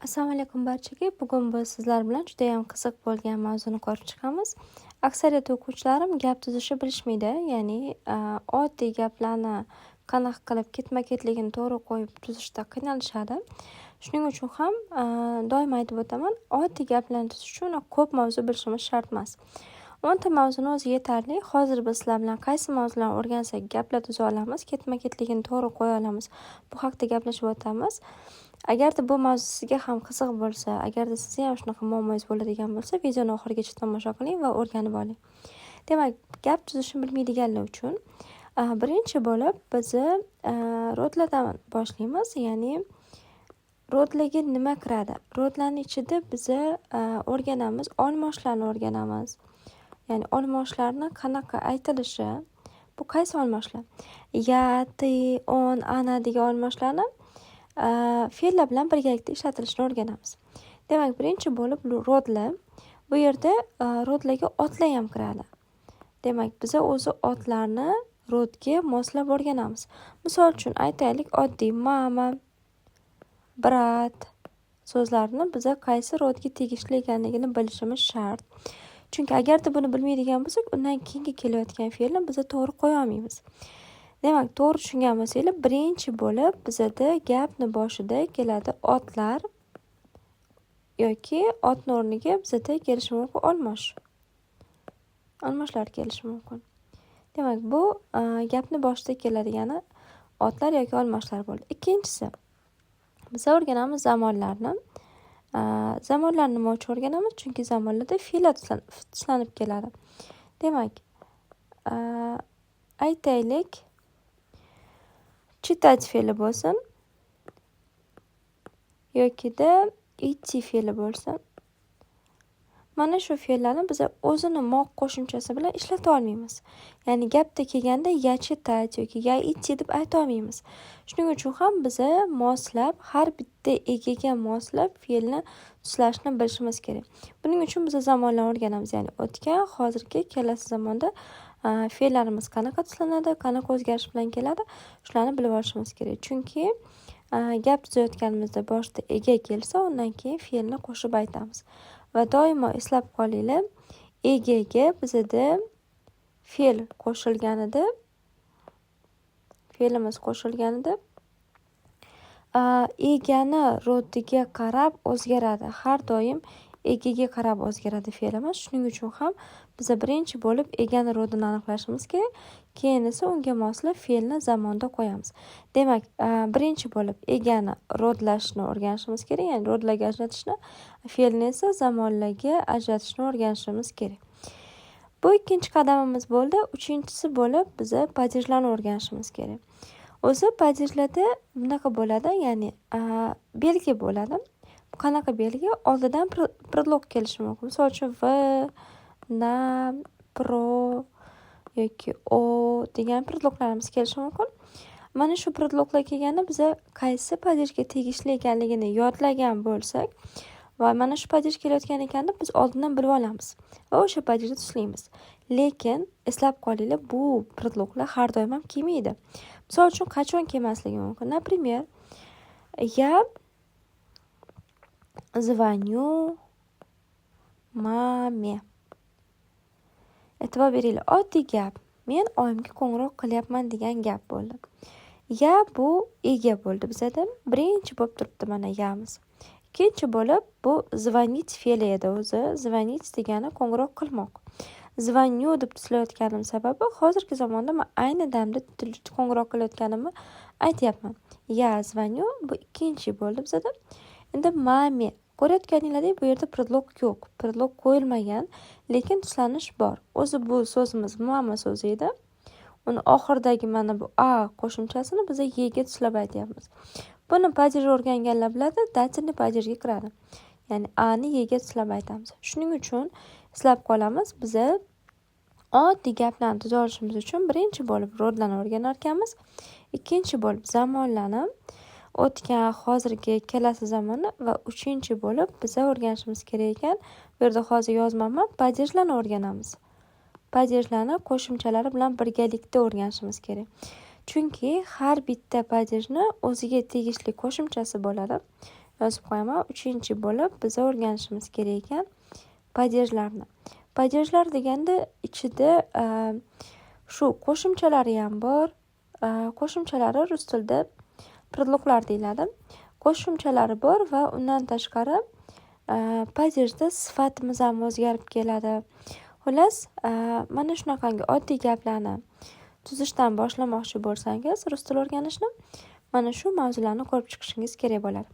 Assalomu alaykum barchaga. Bugun biz sizlar bilan juda ham qiziq bo'lgan mavzuni ko'rib chiqamiz. Aksariyat o'quvchilarim gap tuzishni bilishmaydi. Ya'ni oddiy gaplarni qanaqa qilib ketma-ketligini to'g'ri qo'yib tuzishda qiynalishadi. Shuning uchun ham doim aytib o'taman, oddiy gaplarni tuzish uchun ko'p mavzu bilishimiz shart emas. 10 ta mavzuni o'zi yetarli. Hozir biz sizlar bilan qaysi mavzularni o'rgansak gaplar tuza olamiz, ketma-ketligini to'g'ri qo'ya olamiz. Bu haqda gaplashib o'tamiz. Agarda bu mavzu sizga ham qiziq bo'lsa, agarda sizga ham shunaqa muammongiz bo'ladigan bo'lsa, videoni oxirigacha tomosha qiling va o'rganib oling. Demak, gap tuzishni bilmaydiganlar uchun birinchi bo'lib bizni rodlardan boshlaymiz. Ya'ni rodlarga nima kiradi? Rodlarning ichida bizni o'rganamiz, olmoshlarni o'rganamiz. Ya'ni olmoshlarni qanaqa aytilishi, bu qaysi olmoshlar? Ya, ti, on, ana degan olmoshlarni fe'llar bilan birgalikda ishlatilishini o'rganamiz. Demak, birinchi bo'lib rodlar. Bu yerda rodlarga otlar ham kiradi. Demak, biz o'zi otlarni rodga moslab o'rganamiz. Misol uchun aytaylik, oddiy mama, brat so'zlarini biz qaysi rodga tegishli ekanligini bilishimiz shart. Chunki agarda buni bilmaydigan bo'lsak, undan keyingi kelayotgan fe'lni biz to'g'ri qo'ya olmaymiz. Demak, to'g'ri tushungan bo'lsanglar, birinchi bo'lib bizada gapni boshida keladi otlar yoki otni o'rniga bizada kelishi mumkin olmosh. Olmoshlar kelishi mumkin. Demak, bu gapni boshida keladigani otlar yoki olmoshlar bo'ldi. Ikkinchisi, biz o'rganamiz zamonlarni. Zamonlarni nima uchun o'rganamiz? Chunki zamonlarda fe'llar tuslanib keladi. Demak, aytaylik, chitать fe'li bo'lsin yokida idти fe'li bo'lsin. Mana shu fe'llarni biz o'zini moq qo'shimchasi bilan ishlata olmaymiz. Ya'ni gapda kelganda ya chitать yoki ya idти deb ayta olmaymiz. Shuning uchun ham biz moslab, har bitta egaga moslab fe'lni tuslashni bilishimiz kerak. Buning uchun biz zamonlarni o'rganamiz. Ya'ni o'tgan, hozirgi, kelasi zamonda fe'llarimiz qanaqa tuslanadi, qanaqa o'zgarish bilan keladi, shularni bilib olishimiz kerak. Chunki gap tuzayotganimizda boshida ega kelsa, undan keyin fe'lni qo'shib aytamiz. Va doimo eslab qolinglar, egaga bizda fe'l qo'shilganida, fe'limiz qo'shilganida egani rodiga qarab o'zgaradi. Har doim egaga qarab o'zgaradi fe'limiz. Shuning uchun ham biz birinchi bo'lib egani rodini aniqlashimiz kerak, keyin esa unga moslab fe'lni zamonda qo'yamiz. Demak, birinchi bo'lib egani rodlashni o'rganishimiz kerak, ya'ni rodlarga ajratishni, fe'lni esa zamonlarga ajratishni o'rganishimiz kerak. Bu ikkinchi qadamimiz bo'ldi. Uchinchisi bo'lib biz padejlarni o'rganishimiz kerak. O'zi padejlarda bunaqa bo'ladi, ya'ni belgi bo'ladi. Qanaqa belgi? Oldidan predlog kelishi mumkin. Misol uchun v, na, pro yoki o degan predloglarimiz kelishi mumkin. Mana shu predloglar kelganda biz qaysi padejga tegishli ekanligini yodlagan bo'lsak va mana shu padej kelayotgan ekanda biz oldindan bilib olamiz va o'sha padejni tuslaymiz. Lekin eslab qolinglar, bu predloglar har doim ham kelmaydi. Misol uchun qachon kelmasligi mumkin? Например, я звоню mame. E'tibor beringlar, oddiy gap. Men oyimga qo'ng'iroq qilyapman degan gap bo'ldi. Ya bu ega bo'ldi bizada. Birinchi bo'lib turibdi mana yamiz. Ikkinchi bo'lib bu звонить fe'li edi o'zi. Звонить degani qo'ng'iroq qilmoq. Звоню deb tuslayotganim sababi hozirgi zamonda men ayni damda qo'ng'iroq qilayotganimni aytyapman. Ya звоню bu ikkinchi bo'ldi bizada. Endi mame ko'rayotganinglardek bu yerda predlog yo'q. Predlog qo'yilmagan, lekin tuslanish bor. O'zi bu so'zimiz mama so'zi edi. Uni oxiridagi mana bu a qo'shimchasini biz yega tuslab aytyapmiz. Buni padej o'rganganlar biladi, datilni padejga kiradi. Ya'ni a ni yega tuslab aytamiz. Shuning uchun eslab qolamiz, biz oddiy gaplarni tuza olishimiz uchun birinchi bo'lib rodlarni o'rganar ekanmiz. Ikkinchi bo'lib zamonlarni, o'tgan, hozirgi, kelasi zamonni va uchinchi bo'lib biz o'rganishimiz kerak ekan. Bu yerda hozir yozmaman, padejlarni o'rganamiz. Padejlarni qo'shimchalari bilan birgalikda o'rganishimiz kerak. Chunki har bitta padejni o'ziga tegishli qo'shimchasi bo'ladi. yozib qo'yaman. 3-chi bo'lib biz o'rganishimiz kerak ekan padejlarni. Padejlar deganda ichida shu qo'shimchalari ham bor. Qo'shimchalari rus tilida preдлогlar deyiladi. Qo'shimchalari bor va undan tashqari padejda sifatimiz ham o'zgarib keladi. Xullas, mana shunaqangi oddiy gaplarni tuzishdan boshlamoqchi bo'lsangiz, rus tili o'rganishni mana shu mavzularni ko'rib chiqishingiz kerak bo'ladi.